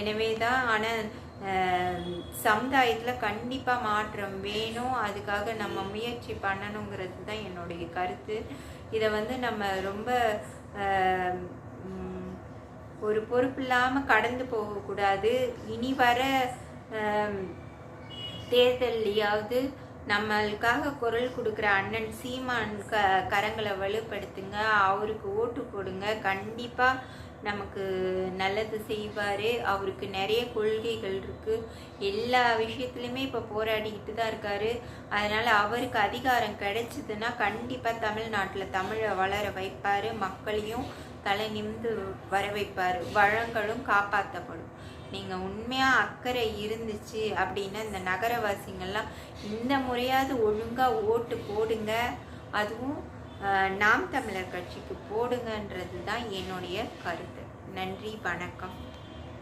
எனவே தான் ஆனால் சமுதாயத்தில் கண்டிப்பாக மாற்றம் வேணும். அதுக்காக நம்ம முயற்சி பண்ணணுங்கிறது தான் என்னுடைய கருத்து. இதை நம்ம ரொம்ப ஒரு பொறுப்பு இல்லாமல் கடந்து போகக்கூடாது. இனி வர தேர்தல்லையாவது நம்மளுக்காக குரல் கொடுக்குற அண்ணன் சீமான் கரங்களை வலுப்படுத்துங்க, அவருக்கு ஓட்டு போடுங்க. கண்டிப்பாக நமக்கு நல்லது செய்வார். அவருக்கு நிறைய கொள்கைகள் இருக்குது. எல்லா விஷயத்துலையுமே இப்போ போராடிக்கிட்டு தான் இருக்கார். அதனால் அவருக்கு அதிகாரம் கிடைச்சிதுன்னா கண்டிப்பாக தமிழ்நாட்டில் தமிழை வளர வைப்பார், மக்களையும் தலை நிமிந்து வர வைப்பார், வளங்களும் காப்பாற்றப்படும். நீங்கள் உண்மையாக அக்கறை இருந்துச்சு அப்படின்னா இந்த நகரவாசிங்கள்லாம் இந்த முறையாவது ஒழுங்காக ஓட்டு போடுங்க. அதுவும் நாம் தமிழர் கட்சிக்கு போடுங்கன்றது தான் என்னுடைய கருத்து. நன்றி, வணக்கம்.